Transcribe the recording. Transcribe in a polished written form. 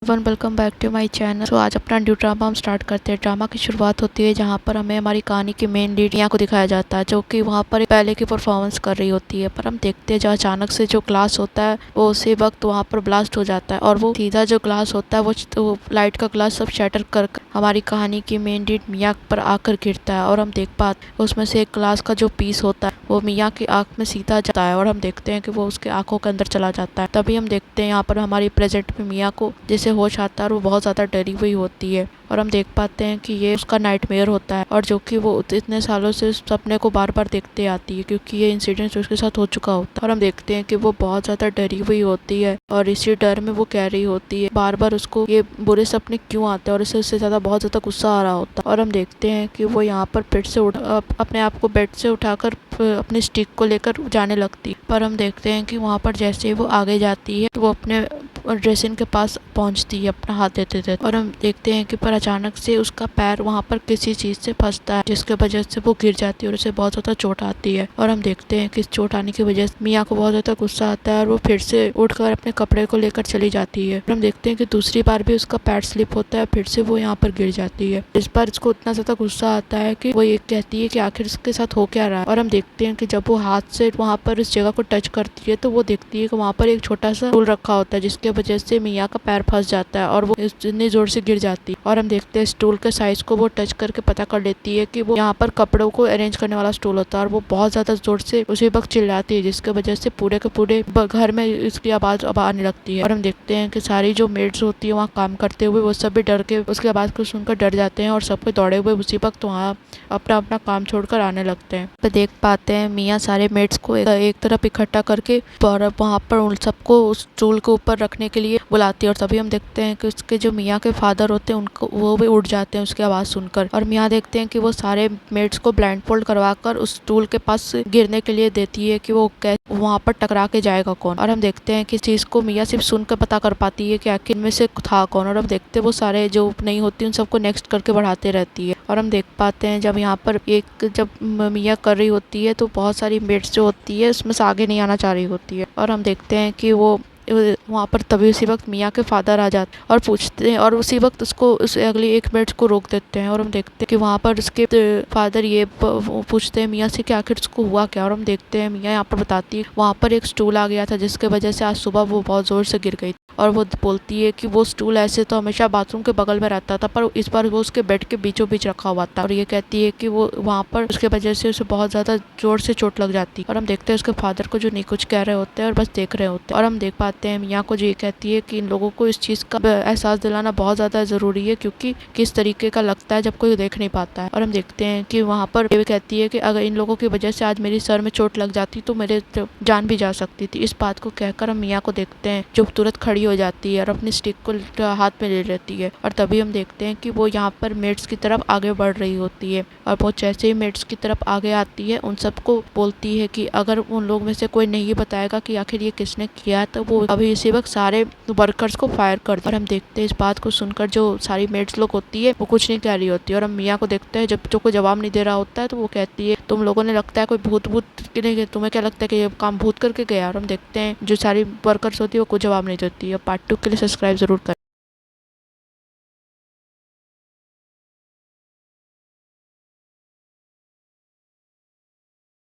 Welcome back to my channel. तो आज अपना न्यू ड्रामा हम स्टार्ट करते हैं। ड्रामा की शुरुआत होती है जहाँ पर हमें हमारी कहानी की मेन लीड मिया को दिखाया जाता है, जो कि वहाँ पर पहले की परफॉर्मेंस कर रही होती है। पर हम देखते हैं जो अचानक से जो ग्लास होता है वो उसी वक्त वहाँ पर ब्लास्ट हो जाता है और वो सीधा जो ग्लास होता है वो लाइट का ग्लास सब शैटर कर हमारी कहानी की मेन लीड मिया पर आकर गिरता है। और हम देख पाते हैं उसमें से एक ग्लास का जो पीस होता है वो मिया की आंख में सीधा जाता है और हम देखते हैं कि वो उसके आंखों के अंदर चला जाता है। तभी हम देखते हैं यहाँ पर हमारी प्रेजेंट में मिया को जिसे होश आता है और वो बहुत ज़्यादा डरी हुई होती है। और हम देख पाते हैं कि ये उसका नाइटमेयर होता है और जो कि वो इतने सालों से सपने को बार बार देखते आती है, क्योंकि ये इंसिडेंट उसके साथ हो चुका होता है। और हम देखते हैं कि वो बहुत ज़्यादा डरी हुई होती है और इसी डर में वो कह रही होती है बार बार उसको ये बुरे सपने क्यों आते हैं और उससे ज़्यादा बहुत ज़्यादा गुस्सा आ रहा होता है। और हम देखते हैं कि वो यहाँ पर बेड से अपने आप को बेड से उठाकर अपने स्टिक को लेकर जाने लगती, पर हम देखते हैं कि वहाँ पर जैसे ही वो आगे जाती है तो वो अपने ड्रेसिंग के पास पहुंचती है अपना हाथ देते देते। और हम देखते हैं कि पर अचानक से उसका पैर वहाँ पर किसी चीज से फंसता है, जिसके वजह से वो गिर जाती है और उसे बहुत ज्यादा चोट आती है। और हम देखते हैं कि इस चोट आने की वजह से मिया को बहुत ज्यादा गुस्सा आता है और वो फिर से उठकर अपने कपड़े को लेकर चली जाती है। और हम देखते हैं कि दूसरी बार भी उसका पैर स्लिप होता है, फिर से वो यहाँ पर गिर जाती है। इस बार इसको इतना ज्यादा गुस्सा आता है कि वो ये कहती है कि आखिर इसके साथ हो क्या रहा है। और हम देखते हैं कि जब वो हाथ से वहाँ पर इस जगह को टच करती है तो वो देखती है कि वहाँ पर एक छोटा सा टूल रखा होता है, जिसके वजह से मिया का पैर फंस जाता है और वो इतनी जोर से गिर जाती है। और हम देखते हैं स्टूल के साइज को वो टच करके पता कर लेती है कि वो यहाँ पर कपड़ों को अरेंज करने वाला स्टूल होता है और वो बहुत ज्यादा जोर से उसी वक्त चिल्लाती है, जिसके वजह से पूरे के पूरे घर में इसकी आवाज अब आने लगती है। और हम देखते हैं कि सारी जो मेड्स होती है वहाँ काम करते हुए वो सब भी डर के उसकी आवाज को सुनकर डर जाते हैं और सबको दौड़े हुए उसी वक्त वहाँ अपना अपना काम छोड़कर आने लगते हैं। तो देख पाते हैं मिया सारे मेड्स को एक तरफ इकट्ठा करके वहाँ पर उन सबको उस स्टूल के ऊपर रखने के लिए बुलाती है। और तभी हम देखते हैं कि उसके जो मियाँ के फादर होते हैं उनको वो भी उठ जाते हैं उसकी आवाज़ सुनकर। और मियाँ देखते हैं कि वो सारे मेड्स को ब्लाइंड फोल्ड करवाकर उस स्टूल के पास गिरने के लिए देती है कि वो वहाँ पर टकरा के जाएगा कौन। और हम देखते हैं कि इस चीज़ को मियाँ सिर्फ सुनकर पता कर पाती है कि आखिर में से था कौन। और हम देखते हैं वो सारे जो नहीं होती उन सबको नेक्स्ट करके बढ़ाते रहती है। और हम देख पाते हैं जब यहाँ पर जब मियाँ कर रही होती है तो बहुत सारी मेड्स जो होती है उसमें से आगे नहीं आना चाह रही होती है। और हम देखते हैं कि वो वहाँ पर तभी उसी वक्त मियाँ के फादर आ जाते हैं और पूछते हैं और उसी वक्त उसको उस अगली एक मिनट को रोक देते हैं। और हम देखते हैं कि वहाँ पर उसके फादर ये पूछते हैं मियाँ से कि आखिर उसको हुआ क्या। और हम देखते हैं मियाँ यहाँ पर बताती है वहाँ पर एक स्टूल आ गया था, जिसके वजह से आज सुबह वो बहुत जोर से गिर गई। और वो बोलती है कि वो स्टूल ऐसे तो हमेशा बाथरूम के बगल में रहता था, पर इस बार वो उसके बेड के बीचों बीच रखा हुआ था। और ये कहती है कि वो वहाँ पर उसके वजह से उसे बहुत ज्यादा जोर से चोट लग जाती है। और हम देखते हैं उसके फादर को जो नहीं कुछ कह रहे होते हैं और बस देख रहे होते हैं। और हम देख पाते हैं मियाँ को जो ये कहती है कि इन लोगों को इस चीज का एहसास दिलाना बहुत ज्यादा जरूरी है, क्योंकि किस तरीके का लगता है जब कोई देख नहीं पाता है। और हम देखते हैं कि वहाँ पर ये कहती है कि अगर इन लोगों की वजह से आज मेरी सर में चोट लग जाती तो मेरे जान भी जा सकती थी। इस बात को कहकर हम मियाँ को देखते हैं जो तुरंत खड़ी हो जाती है और अपनी स्टिक को हाथ में ले लेती है। और तभी हम देखते हैं कि वो यहाँ पर मेड्स की तरफ आगे बढ़ रही होती है और वो जैसे ही मेड्स की तरफ आगे आती है उन सबको बोलती है कि अगर उन लोग में से कोई नहीं बताएगा कि आखिर ये किसने किया तो वो अभी इसी वक्त सारे वर्कर्स को फायर कर दे। और हम देखते हैं इस बात को सुनकर जो सारी मेड्स लोग होती है वो कुछ नहीं कह रही होती है। और हम मियाँ को देखते हैं जब जो कोई जवाब नहीं दे रहा होता है तो वो कहती है तुम लोगों ने लगता है कोई भूत तुम्हें क्या लगता है कि ये काम भूत करके गया। और हम देखते हैं जो सारी वर्कर्स होती है वो कोई जवाब नहीं देती है। पार्ट 2 के लिए सब्सक्राइब जरूर करें।